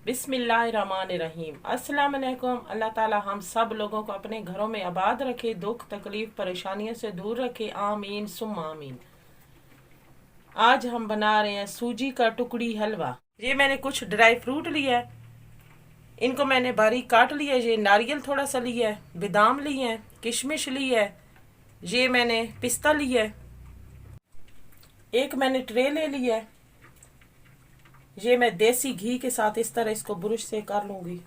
बिस्मिल्लाहिर्रहमानिर्रहीम। अस्सलाम वालेकुम। अल्लाह ताला हम सब लोगों को अपने घरों में आबाद रखे, दुख तकलीफ परेशानियों से दूर रखे, आमीन सुम्मा आमीन। आज हम बना रहे हैं सूजी का टुकड़ी हलवा। ये मैंने कुछ ड्राई फ्रूट लिया है, इनको मैंने बारीक काट लिया है। ये नारियल थोड़ा सा लिया है, बादाम लिए हैं, किशमिश ली है, ये मैंने पिस्ता लिया है, एक मैंने ट्रे ले लिया है। ये मैं देसी घी के साथ इस तरह इसको ब्रश से कर लूंगी।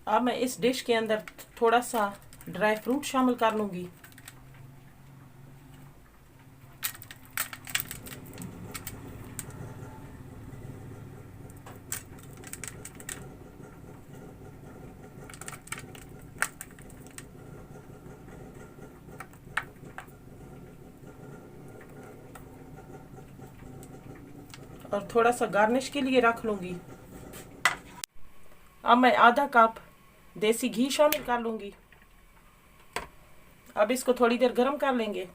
अब मैं इस डिश के अंदर थोड़ा सा ड्राई फ्रूट शामिल कर लूंगी। और थोड़ा सा गार्निश के लिए रख लूंगी। अब मैं आधा कप देसी घी शामिल कर लूंगी। अब इसको थोड़ी देर गर्म कर लेंगे।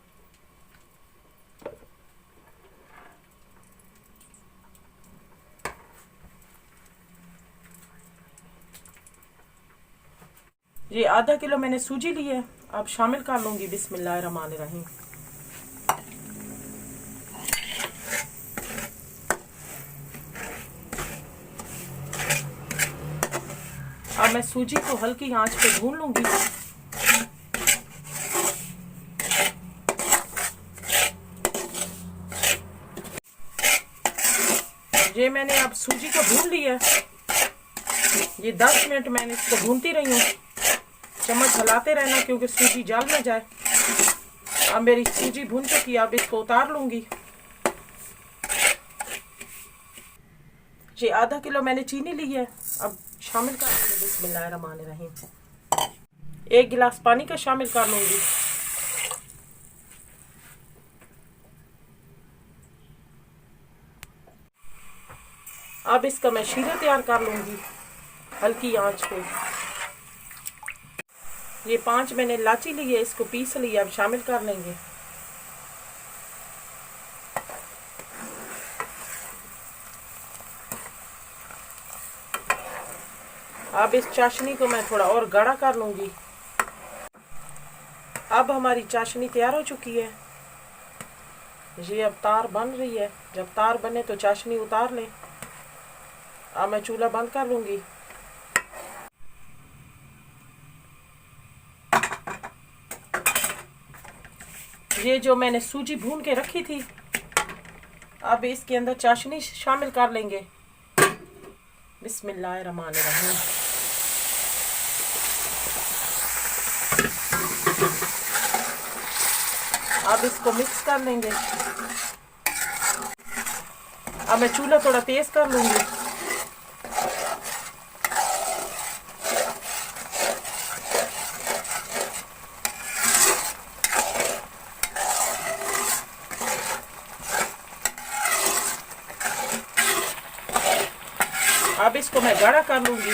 ये आधा किलो मैंने सूजी ली है, अब शामिल कर लूंगी। बिस्मिल्लाहिर्रहमानिर्रहीम। अब मैं सूजी को हल्की आंच पे भून लूंगी। ये मैंने अब सूजी को भून लिया। ये 10 मिनट मैंने इसको भूनती रही हूँ, चम्मच हिलाते रहना क्योंकि सूजी जल न जाए। अब मेरी सूजी भून चुकी है, अब इसको उतार लूंगी। ये आधा किलो मैंने चीनी ली है, अब शामिल कर लूंगी। बिस्मिल्लाहिर्रहमानिर्रहीम। 1 गिलास पानी का शामिल कर लूंगी। अब इसका मैं शीरा तैयार कर लूंगी हल्की आंच पे। ये 5 मैंने इलायची ली है, इसको पीस लिया, अब शामिल कर लेंगे। अब इस चाशनी को मैं थोड़ा और गाढ़ा कर लूंगी। अब हमारी चाशनी तैयार हो चुकी है। ये अब तार बन रही है, जब तार बने तो चाशनी उतार लें। अब मैं चूल्हा बंद कर लूंगी। ये जो मैंने सूजी भून के रखी थी, अब इसके अंदर चाशनी शामिल कर लेंगे। बिस्मिल्लाहिर्रहमानिर्रहीम। अब इसको मिक्स कर लेंगे। अब मैं चूल्हा थोड़ा तेज कर लूंगी। अब इसको मैं गाढ़ा कर लूंगी।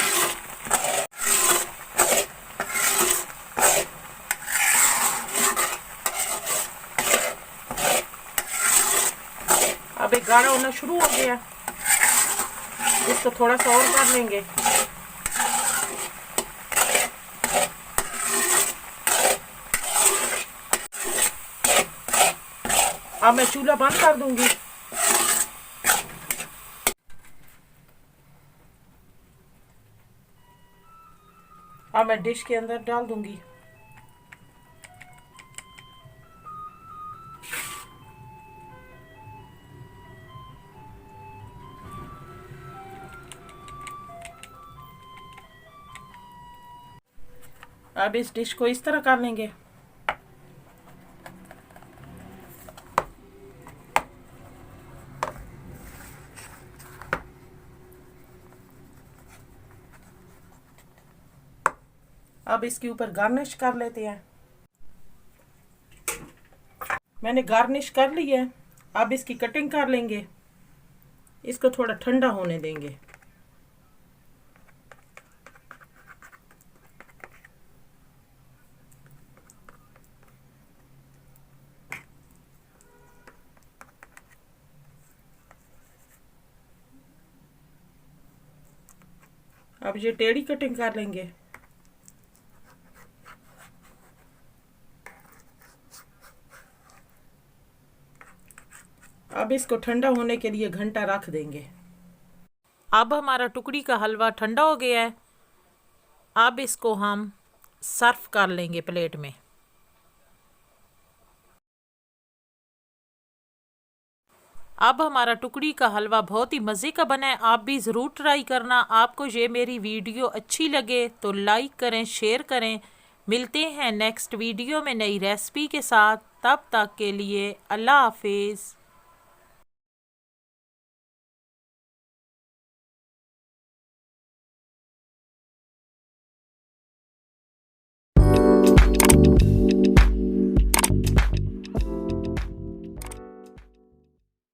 अब एक गाढ़ा होना शुरू हो गया, इसको थोड़ा सा और कर लेंगे। अब मैं चूल्हा बंद कर दूंगी। अब मैं डिश के अंदर डाल दूंगी। अब इस डिश को इस तरह कर लेंगे। अब इसके ऊपर गार्निश कर लेते हैं। मैंने गार्निश कर ली है, अब इसकी कटिंग कर लेंगे। इसको थोड़ा ठंडा होने देंगे। अब ये टेढ़ी कटिंग कर लेंगे। अब इसको ठंडा होने के लिए घंटा रख देंगे। अब हमारा टुकड़ी का हलवा ठंडा हो गया है। अब इसको हम सर्व कर लेंगे प्लेट में। अब हमारा टुकड़ी का हलवा बहुत ही मज़े का बना है। आप भी ज़रूर ट्राई करना। आपको ये मेरी वीडियो अच्छी लगे तो लाइक करें, शेयर करें। मिलते हैं नेक्स्ट वीडियो में नई रेसिपी के साथ। तब तक के लिए अल्लाह हाफिज़।